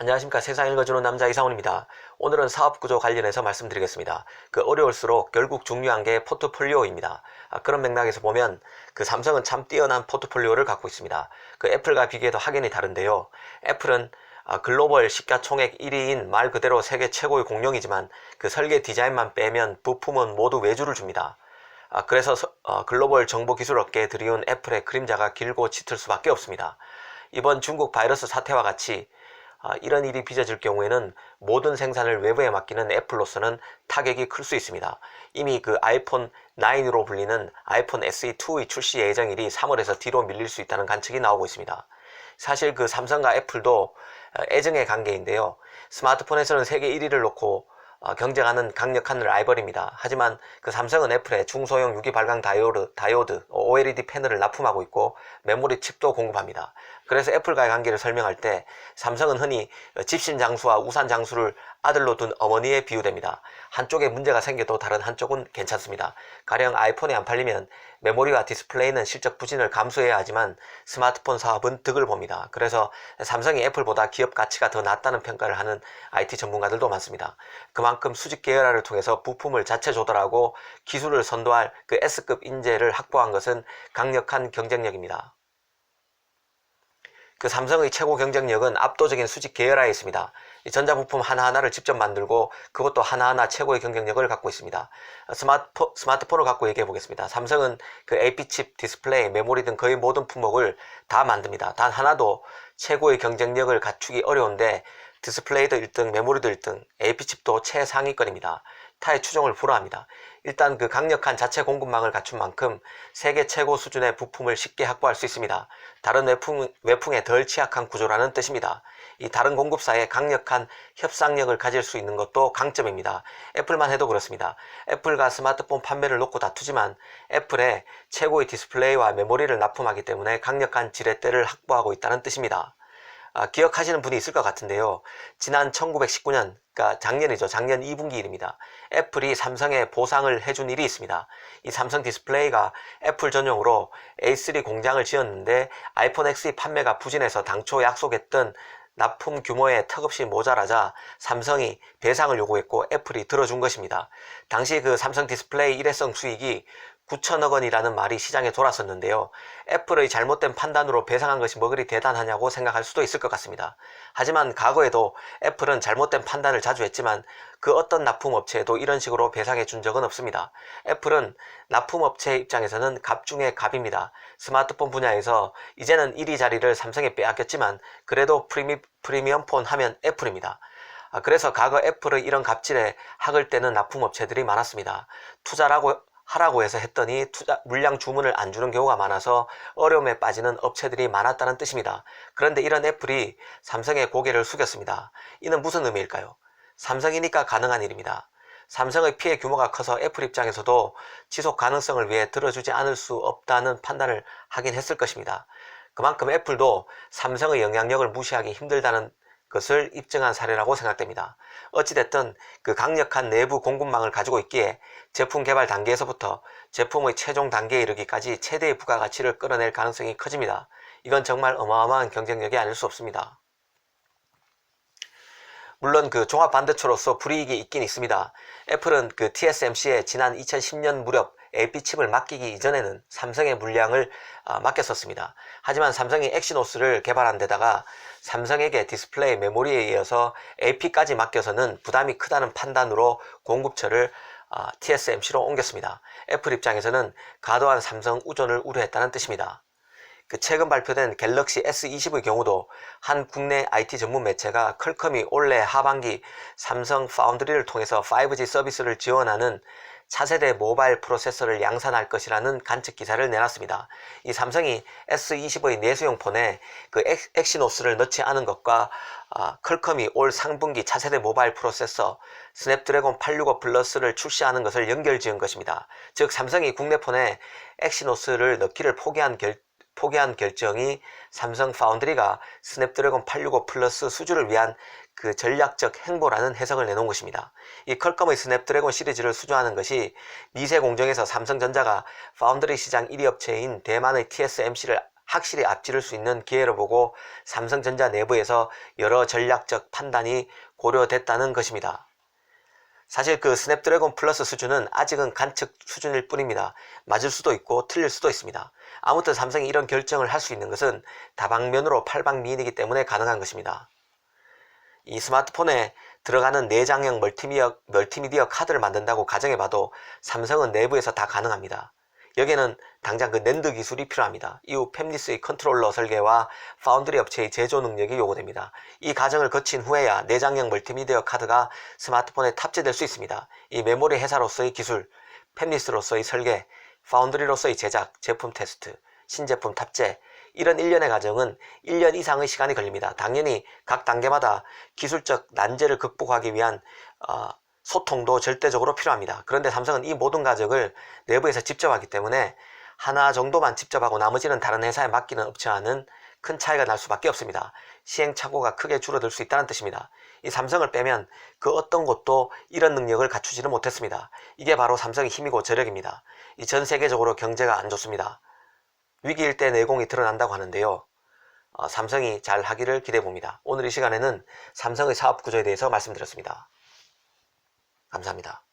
안녕하십니까. 세상 읽어주는 남자 이상훈입니다. 오늘은 사업구조 관련해서 말씀드리겠습니다. 어려울수록 결국 중요한 게 포트폴리오입니다. 그런 맥락에서 보면 삼성은 참 뛰어난 포트폴리오를 갖고 있습니다. 애플과 비교해도 확연히 다른데요. 애플은 글로벌 시가총액 1위인 말 그대로 세계 최고의 공룡이지만 설계 디자인만 빼면 부품은 모두 외주를 줍니다. 그래서 글로벌 정보기술업계에 들이운 애플의 그림자가 길고 짙을 수밖에 없습니다. 이번 중국 바이러스 사태와 같이 이런 일이 빚어질 경우에는 모든 생산을 외부에 맡기는 애플로서는 타격이 클 수 있습니다. 이미 아이폰 9으로 불리는 아이폰 SE2의 출시 예정일이 3월에서 뒤로 밀릴 수 있다는 관측이 나오고 있습니다. 사실 삼성과 애플도 애정의 관계인데요. 스마트폰에서는 세계 1위를 놓고 경쟁하는 강력한 라이벌입니다. 하지만 삼성은 애플에 중소형 유기 발광 다이오드, OLED 패널을 납품하고 있고 메모리 칩도 공급합니다. 그래서 애플과의 관계를 설명할 때 삼성은 흔히 집신장수와 우산장수를 아들로 둔 어머니에 비유됩니다. 한쪽에 문제가 생겨도 다른 한쪽은 괜찮습니다. 가령 아이폰이 안 팔리면 메모리와 디스플레이는 실적 부진을 감수해야 하지만 스마트폰 사업은 득을 봅니다. 그래서 삼성이 애플보다 기업 가치가 더 낮다는 평가를 하는 IT 전문가들도 많습니다. 그만큼 수직 계열화를 통해서 부품을 자체 조달하고 기술을 선도할 S급 인재를 확보한 것은 강력한 경쟁력입니다. 삼성의 최고 경쟁력은 압도적인 수직 계열화에 있습니다. 전자부품 하나하나를 직접 만들고 그것도 하나하나 최고의 경쟁력을 갖고 있습니다. 스마트폰을 갖고 얘기해 보겠습니다. 삼성은 AP칩, 디스플레이, 메모리 등 거의 모든 품목을 다 만듭니다. 단 하나도 최고의 경쟁력을 갖추기 어려운데 디스플레이도 1등, 메모리도 1등, AP칩도 최상위권입니다. 타의 추종을 불허합니다. 일단 강력한 자체 공급망을 갖춘 만큼 세계 최고 수준의 부품을 쉽게 확보할 수 있습니다. 다른 외풍에 덜 취약한 구조라는 뜻입니다. 이 다른 공급사에 강력한 협상력을 가질 수 있는 것도 강점입니다. 애플만 해도 그렇습니다. 애플과 스마트폰 판매를 놓고 다투지만 애플에 최고의 디스플레이와 메모리를 납품하기 때문에 강력한 지렛대를 확보하고 있다는 뜻입니다. 기억하시는 분이 있을 것 같은데요. 지난 1919년, 그러니까 작년이죠. 작년 2분기 일입니다. 애플이 삼성에 보상을 해준 일이 있습니다. 이 삼성 디스플레이가 애플 전용으로 A3 공장을 지었는데 아이폰 XE 판매가 부진해서 당초 약속했던 납품 규모에 턱없이 모자라자 삼성이 배상을 요구했고 애플이 들어준 것입니다. 당시 삼성 디스플레이 일회성 수익이 9천억 원이라는 말이 시장에 돌았었는데요. 애플의 잘못된 판단으로 배상한 것이 뭐 그리 대단하냐고 생각할 수도 있을 것 같습니다. 하지만 과거에도 애플은 잘못된 판단을 자주 했지만 어떤 납품업체에도 이런 식으로 배상해 준 적은 없습니다. 애플은 납품업체 입장에서는 갑 중에 갑입니다. 스마트폰 분야에서 이제는 1위 자리를 삼성에 빼앗겼지만 그래도 프리미엄 폰 하면 애플입니다. 그래서 과거 애플의 이런 갑질에 학을 떼는 납품업체들이 많았습니다. 하라고 해서 했더니 물량 주문을 안 주는 경우가 많아서 어려움에 빠지는 업체들이 많았다는 뜻입니다. 그런데 이런 애플이 삼성의 고개를 숙였습니다. 이는 무슨 의미일까요? 삼성이니까 가능한 일입니다. 삼성의 피해 규모가 커서 애플 입장에서도 지속 가능성을 위해 들어주지 않을 수 없다는 판단을 하긴 했을 것입니다. 그만큼 애플도 삼성의 영향력을 무시하기 힘들다는 것을 입증한 사례라고 생각됩니다. 어찌됐든 강력한 내부 공급망을 가지고 있기에 제품 개발 단계에서부터 제품의 최종 단계에 이르기까지 최대의 부가가치를 끌어낼 가능성이 커집니다. 이건 정말 어마어마한 경쟁력이 아닐 수 없습니다. 물론 종합반도체로서 불이익이 있긴 있습니다. 애플은 TSMC에 지난 2010년 무렵 AP칩을 맡기기 이전에는 삼성의 물량을 맡겼었습니다. 하지만 삼성이 엑시노스를 개발한 데다가 삼성에게 디스플레이 메모리에 이어서 AP까지 맡겨서는 부담이 크다는 판단으로 공급처를 TSMC로 옮겼습니다. 애플 입장에서는 과도한 삼성 우존을 우려했다는 뜻입니다. 최근 발표된 갤럭시 S20의 경우도 한 국내 IT 전문 매체가 퀄컴이 올해 하반기 삼성 파운드리를 통해서 5G 서비스를 지원하는 차세대 모바일 프로세서를 양산할 것이라는 관측 기사를 내놨습니다. 이 삼성이 S20의 내수용 폰에 엑시노스를 넣지 않은 것과 퀄컴이 올 상분기 차세대 모바일 프로세서 스냅드래곤 865 플러스를 출시하는 것을 연결지은 것입니다. 즉 삼성이 국내 폰에 엑시노스를 넣기를 포기한 결정이 삼성 파운드리가 스냅드래곤 865 플러스 수주를 위한 전략적 행보라는 해석을 내놓은 것입니다. 이 퀄컴의 스냅드래곤 시리즈를 수주하는 것이 미세 공정에서 삼성전자가 파운드리 시장 1위 업체인 대만의 TSMC를 확실히 앞지를 수 있는 기회로 보고 삼성전자 내부에서 여러 전략적 판단이 고려됐다는 것입니다. 사실 그 스냅드래곤 플러스 수준은 아직은 관측 수준일 뿐입니다. 맞을 수도 있고 틀릴 수도 있습니다. 아무튼 삼성이 이런 결정을 할 수 있는 것은 다방면으로 팔방미인이기 때문에 가능한 것입니다. 이 스마트폰에 들어가는 내장형 멀티미디어 카드를 만든다고 가정해봐도 삼성은 내부에서 다 가능합니다. 여기에는 당장 그 낸드 기술이 필요합니다. 이후 팹리스의 컨트롤러 설계와 파운드리 업체의 제조 능력이 요구됩니다. 이 과정을 거친 후에야 내장형 멀티미디어 카드가 스마트폰에 탑재될 수 있습니다. 이 메모리 회사로서의 기술, 팹리스로서의 설계, 파운드리로서의 제작, 제품 테스트, 신제품 탑재, 이런 일련의 과정은 1년 이상의 시간이 걸립니다. 당연히 각 단계마다 기술적 난제를 극복하기 위한 소통도 절대적으로 필요합니다. 그런데 삼성은 이 모든 과정을 내부에서 직접 하기 때문에 하나 정도만 직접 하고 나머지는 다른 회사에 맡기는 업체와는 큰 차이가 날 수밖에 없습니다. 시행착오가 크게 줄어들 수 있다는 뜻입니다. 이 삼성을 빼면 그 어떤 곳도 이런 능력을 갖추지는 못했습니다. 이게 바로 삼성의 힘이고 저력입니다. 이 전 세계적으로 경제가 안 좋습니다. 위기일 때 내공이 드러난다고 하는데요. 삼성이 잘 하기를 기대해 봅니다. 오늘 이 시간에는 삼성의 사업 구조에 대해서 말씀드렸습니다. 감사합니다.